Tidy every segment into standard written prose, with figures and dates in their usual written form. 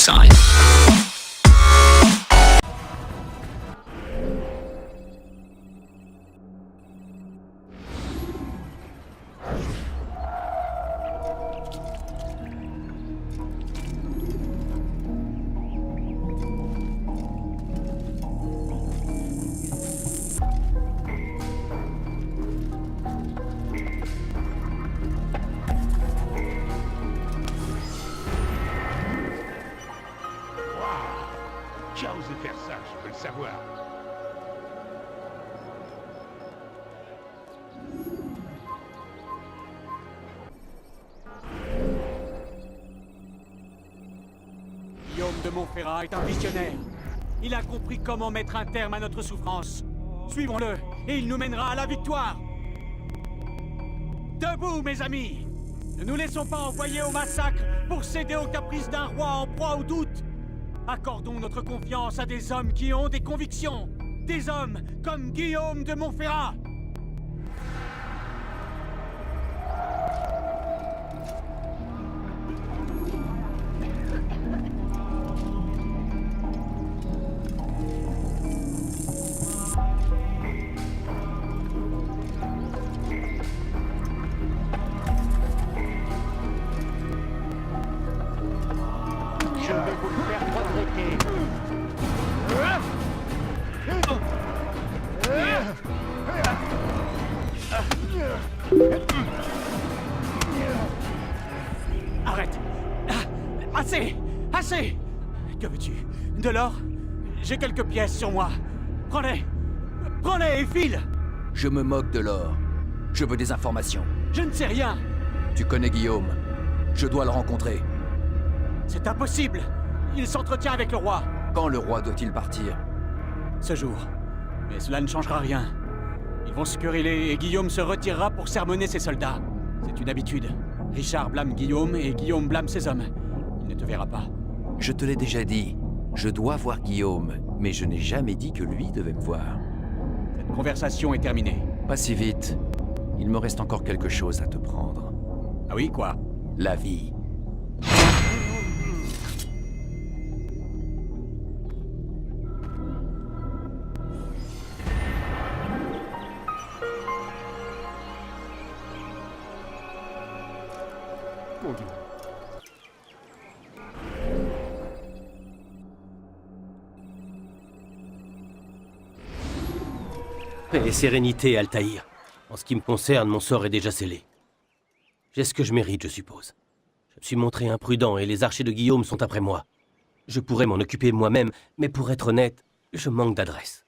side. Qui a osé faire ça, je veux le savoir. Guillaume de Montferrat est un visionnaire. Il a compris comment mettre un terme à notre souffrance. Suivons-le, et il nous mènera à la victoire. Debout, mes amis! Ne nous laissons pas envoyer au massacre pour céder aux caprices d'un roi en proie au doute. Accordons notre confiance à des hommes qui ont des convictions. Des hommes comme Guillaume de Montferrat. Je vais vous le faire regretter. Arrête! Assez! Assez! Que veux-tu? De l'or? J'ai quelques pièces sur moi. Prends-les! Prends-les et file! Je me moque de l'or. Je veux des informations. Je ne sais rien! Tu connais Guillaume. Je dois le rencontrer. C'est impossible! Il s'entretient avec le roi. Quand le roi doit-il partir? Ce jour. Mais cela ne changera rien. Ils vont se quereller et Guillaume se retirera pour sermonner ses soldats. C'est une habitude. Richard blâme Guillaume et Guillaume blâme ses hommes. Il ne te verra pas. Je te l'ai déjà dit. Je dois voir Guillaume, mais je n'ai jamais dit que lui devait me voir. Cette conversation est terminée. Pas si vite. Il me reste encore quelque chose à te prendre. Ah oui, quoi? La vie. Mon Dieu. Paix et sérénité, Altaïr. En ce qui me concerne, mon sort est déjà scellé. J'ai ce que je mérite, je suppose. Je me suis montré imprudent et les archers de Guillaume sont après moi. Je pourrais m'en occuper moi-même, mais pour être honnête, je manque d'adresse.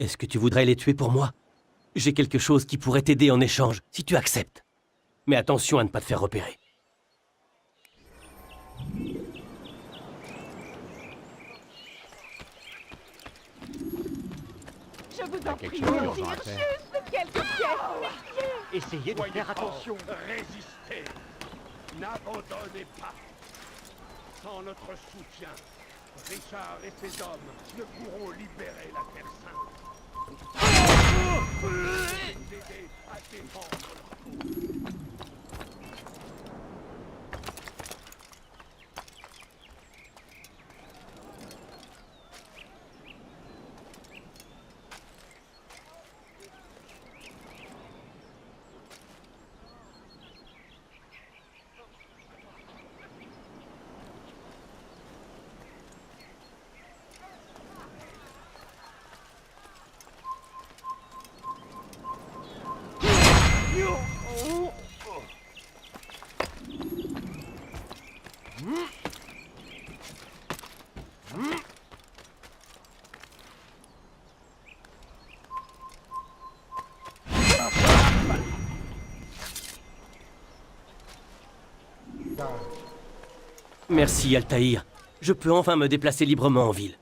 Est-ce que tu voudrais les tuer pour moi? J'ai quelque chose qui pourrait t'aider en échange, si tu acceptes. Mais attention à ne pas te faire repérer. Je vous en quelque prie, chose de d'urgent à dire faire. juste quelques pièces. Essayez de faire attention. Résistez. N'abandonnez pas. Sans notre soutien, Richard et ses hommes ne pourront libérer la Terre Sainte. Vous aider à défendre leur peau. Merci, Altaïr. Je peux enfin me déplacer librement en ville.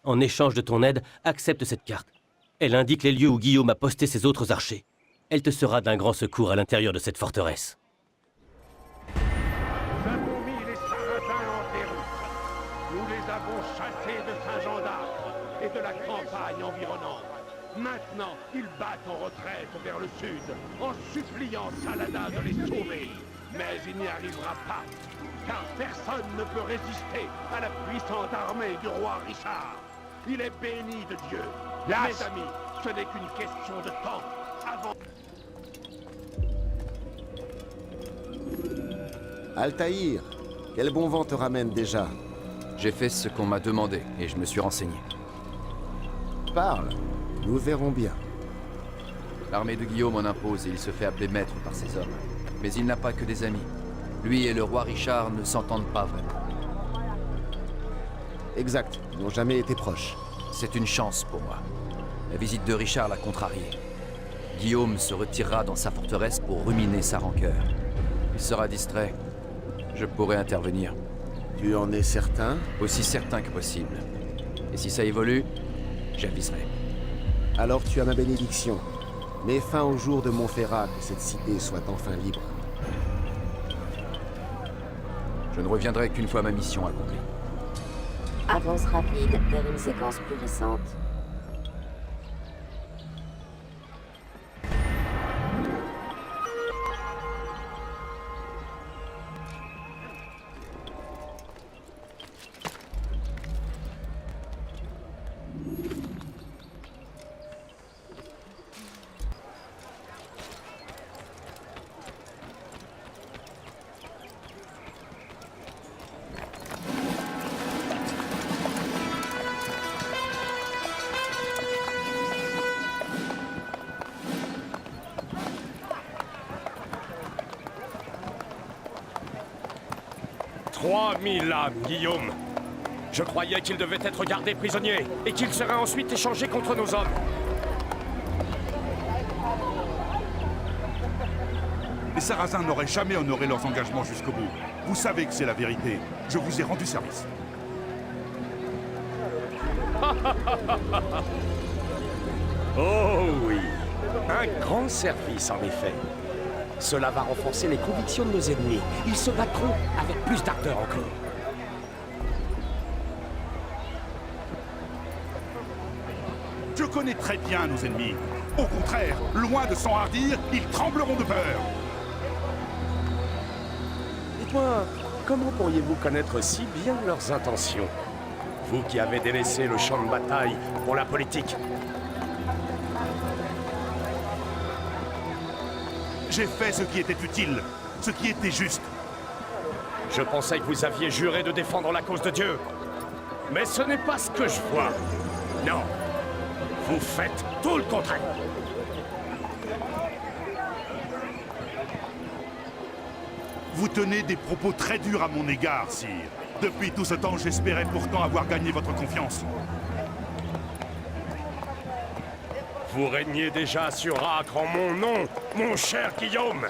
En échange de ton aide, accepte cette carte. Elle indique les lieux où Guillaume a posté ses autres archers. Elle te sera d'un grand secours à l'intérieur de cette forteresse. Nous avons mis les Sarrasins en déroute. Nous les avons chassés de Saint-Jean d'Acre et de la campagne environnante. Maintenant, ils battent en retraite vers le sud, en suppliant Saladin de les sauver. Mais il n'y arrivera pas, car personne ne peut résister à la puissante armée du roi Richard. Il est béni de Dieu. Mes amis, ce n'est qu'une question de temps avant... Altaïr, quel bon vent te ramène déjà? J'ai fait ce qu'on m'a demandé et je me suis renseigné. Parle, nous verrons bien. L'armée de Guillaume en impose et il se fait appeler maître par ses hommes. Mais il n'a pas que des amis. Lui et le roi Richard ne s'entendent pas vraiment. Exact, ils n'ont jamais été proches. C'est une chance pour moi. La visite de Richard l'a contrarié. Guillaume se retirera dans sa forteresse pour ruminer sa rancœur. Il sera distrait. Je pourrai intervenir. Tu en es certain? Aussi certain que possible. Et si ça évolue, j'aviserai. Alors tu as ma bénédiction. Mets fin au jour de Montferrat, que cette cité soit enfin libre. Je ne reviendrai qu'une fois ma mission accomplie. Avance rapide vers une séquence plus récente. « 3000 âmes, Guillaume. Je croyais qu'il devait être gardé prisonnier et qu'il serait ensuite échangé contre nos hommes. Les Sarrasins n'auraient jamais honoré leurs engagements jusqu'au bout. Vous savez que c'est la vérité. Je vous ai rendu service. Oh oui, un grand service en effet. Cela va renforcer les convictions de nos ennemis. Ils se battront avec plus d'ardeur encore. Je connais très bien nos ennemis. Au contraire, loin de s'enhardir, ils trembleront de peur. Dites-moi, comment pourriez-vous connaître si bien leurs intentions? Vous qui avez délaissé le champ de bataille pour la politique. J'ai fait ce qui était utile, ce qui était juste. Je pensais que vous aviez juré de défendre la cause de Dieu. Mais ce n'est pas ce que je vois. Non. Vous faites tout le contraire. Vous tenez des propos très durs à mon égard, sire. Depuis tout ce temps, j'espérais pourtant avoir gagné votre confiance. Vous régnez déjà sur Acre en mon nom, mon cher Guillaume.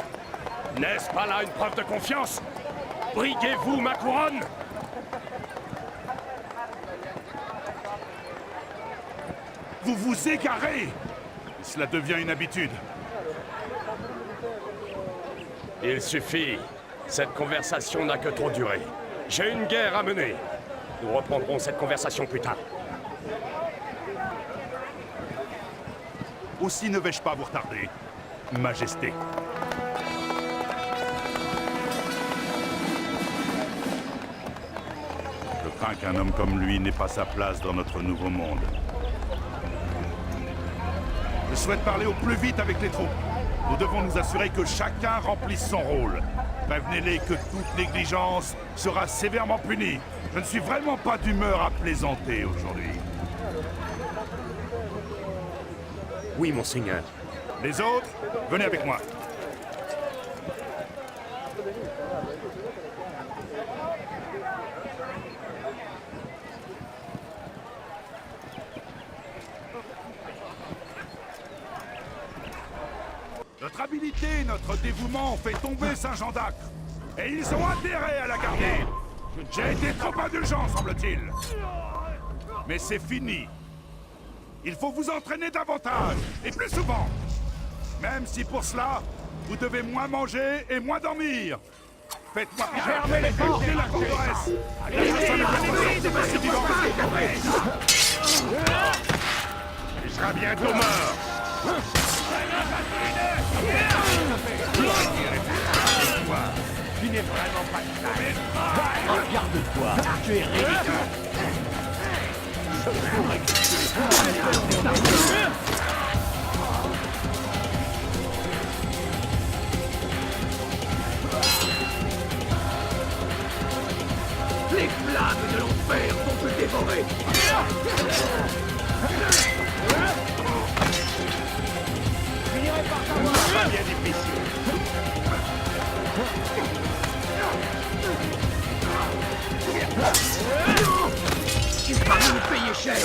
N'est-ce pas là une preuve de confiance? Briguez-vous ma couronne? Vous vous égarez! Cela devient une habitude. Il suffit. Cette conversation n'a que trop duré. J'ai une guerre à mener. Nous reprendrons cette conversation plus tard. Aussi ne vais-je pas vous retarder, Majesté. Je crains qu'un homme comme lui n'ait pas sa place dans notre nouveau monde. Je souhaite parler au plus vite avec les troupes. Nous devons nous assurer que chacun remplisse son rôle. Prévenez-les que toute négligence sera sévèrement punie. Je ne suis vraiment pas d'humeur à plaisanter aujourd'hui. Oui, monseigneur. Les autres, venez avec moi. Notre habileté et notre dévouement ont fait tomber Saint-Jean d'Acre. Et ils ont intérêt à la garder. J'ai été trop indulgent, semble-t-il. Mais c'est fini. Il faut vous entraîner davantage, et plus souvent. Même si pour cela, vous devez moins manger et moins dormir. Faites-moi fermer les portes de la forteresse. Tu seras bientôt mort. Tu n'es vraiment pas de taille. Regarde-toi, tu es ridicule. Je pourrais que les flammes de l'enfer vont te dévorer. Je finirai par t'avoir. Pas bien difficile. Tu vas nous payer cher.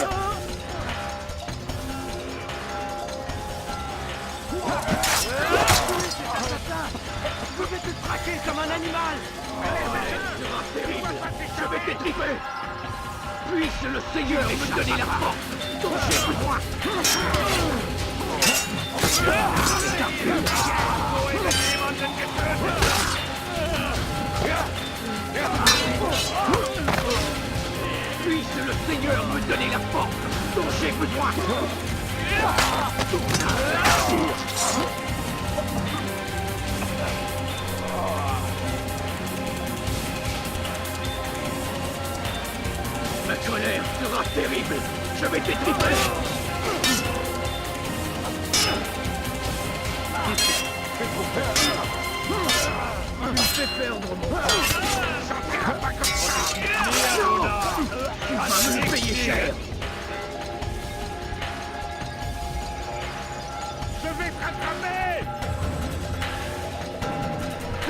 Je vais te traquer comme un animal. Tu seras terrible. Je vais t'étriper. Puisse le Seigneur me donner la force dont j'ai besoin. Puisse le Seigneur me donner la force dont j'ai besoin. Ma colère sera terrible. Je vais t'étriper. Tu me fais perdre mon temps. Ça ne fera pas comme ça. Tu vas me le payer cher. Je vais te rattraper.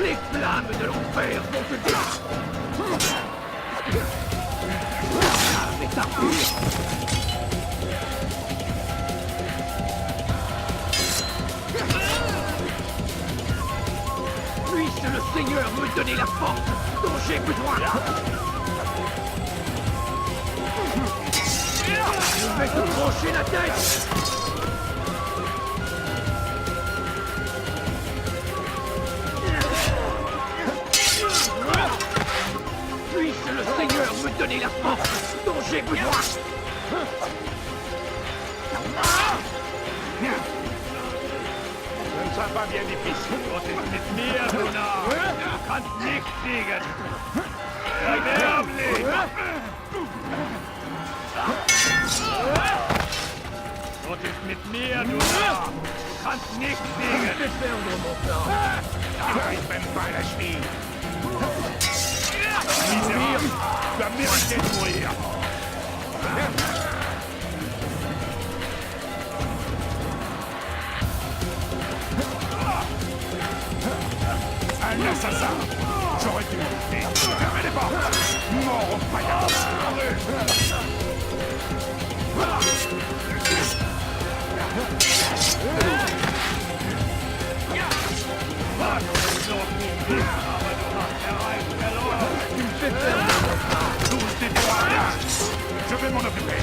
Les flammes de l'enfer vont te détruire. Avec ta pure. Puisse le Seigneur me donner la force dont j'ai besoin. Je vais te trancher la tête. Puisse le Seigneur me donner la force dont j'ai besoin. Ça va bien difficile. Das ist mit mir, Gunnar. Du kannst nicht siegen. Verderblich. Das ist mit mir, Gunnar. Du kannst nicht siegen. Ich bin bei der Spiel. Misérable. Tu as mérité de mourir. Un assassin. J'aurais dû m'éviter. Fermez les portes. Mort au paillasson. Tu me fais perdre mon temps. Tous tes droits. Je vais m'en occuper.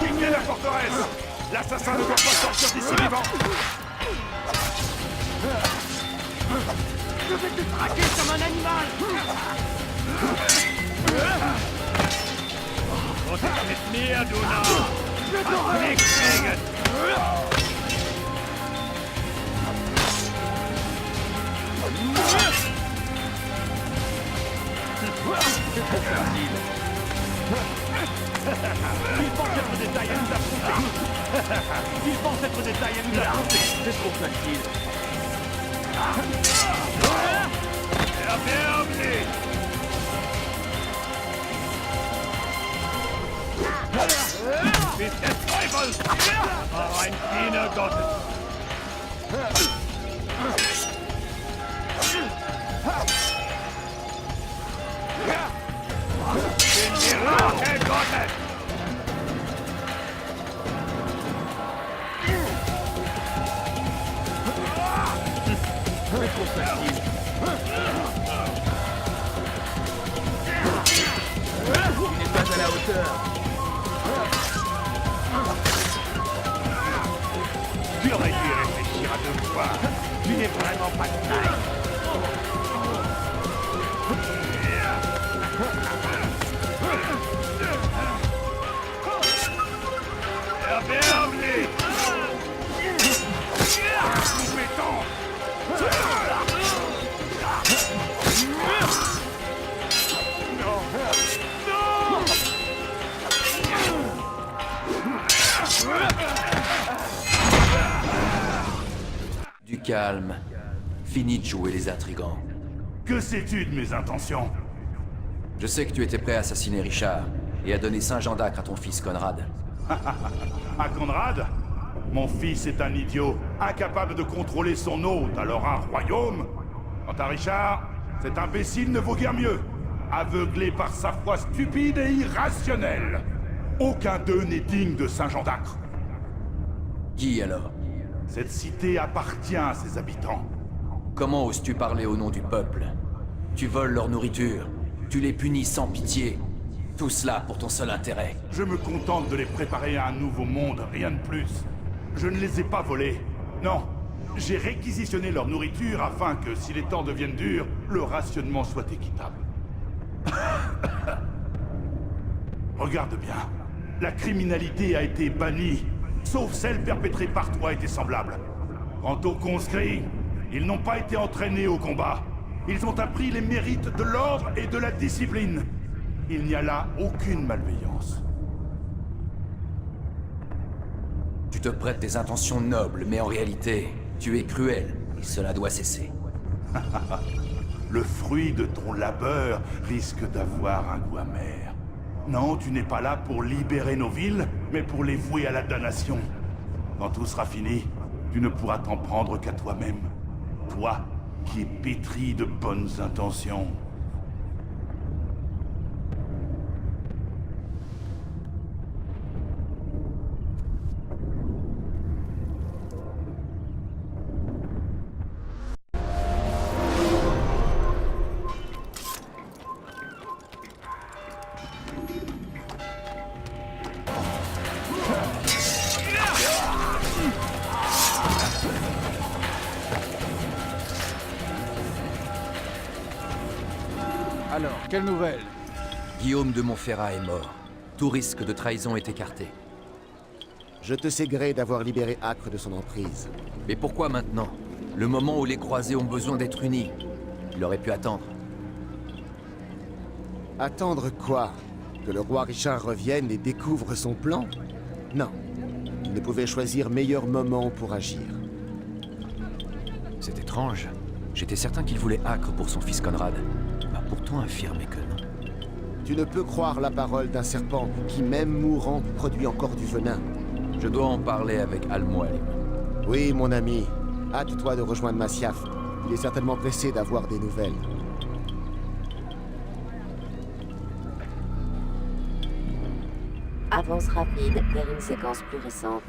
Quittez la forteresse. L'assassin ne doit pas sortir d'ici vivant. Je vais te traquer comme un animal. Du bist mit mir, Gunnar. Je t'aurai nichts gegen. C'est trop facile. Il pense être des tailles à nous affronter. Il pense être des tailles à nous affronter. C'est trop facile. Erbärmlich! Bist des Teufels! Aber ein Diener Gottes! Den Mirakel Gottes! C'est trop facile. Il n'est pas à la hauteur. Tu aurais dû réfléchir à deux fois. Tu n'es vraiment pas de taille. Du calme. Fini de jouer les intrigants. Que sais-tu de mes intentions? Je sais que tu étais prêt à assassiner Richard et à donner Saint-Jean d'Acre à ton fils Conrad. À Conrad? Mon fils est un idiot, incapable de contrôler son hôte, alors un royaume? Quant à Richard, cet imbécile ne vaut guère mieux. Aveuglé par sa foi stupide et irrationnelle. Aucun d'eux n'est digne de Saint-Jean d'Acre. Qui alors? Cette cité appartient à ses habitants. Comment oses-tu parler au nom du peuple? Tu voles leur nourriture, tu les punis sans pitié. Tout cela pour ton seul intérêt. Je me contente de les préparer à un nouveau monde, rien de plus. Je ne les ai pas volés. Non, j'ai réquisitionné leur nourriture afin que, si les temps deviennent durs, le rationnement soit équitable. Regarde bien. La criminalité a été bannie, sauf celle perpétrée par toi et tes semblables. Quant aux conscrits, ils n'ont pas été entraînés au combat. Ils ont appris les mérites de l'ordre et de la discipline. Il n'y a là aucune malveillance. Tu te prêtes des intentions nobles, mais en réalité, tu es cruel, et cela doit cesser. Le fruit de ton labeur risque d'avoir un goût amer. Non, tu n'es pas là pour libérer nos villes, mais pour les vouer à la damnation. Quand tout sera fini, tu ne pourras t'en prendre qu'à toi-même. Toi, qui es pétri de bonnes intentions. Alors, quelle nouvelle? Guillaume de Montferrat est mort. Tout risque de trahison est écarté. Je te sais gré d'avoir libéré Acre de son emprise. Mais pourquoi maintenant? Le moment où les croisés ont besoin d'être unis. Il aurait pu attendre. Attendre quoi? Que le roi Richard revienne et découvre son plan? Non. Il ne pouvait choisir meilleur moment pour agir. C'est étrange. J'étais certain qu'il voulait Acre pour son fils Conrad. Il m'a pourtant affirmé que non. Tu ne peux croire la parole d'un serpent qui, même mourant, produit encore du venin. Je dois en parler avec Al-Mualim. Oui, mon ami. Hâte-toi de rejoindre Masyaf. Il est certainement pressé d'avoir des nouvelles. Avance rapide vers une séquence plus récente.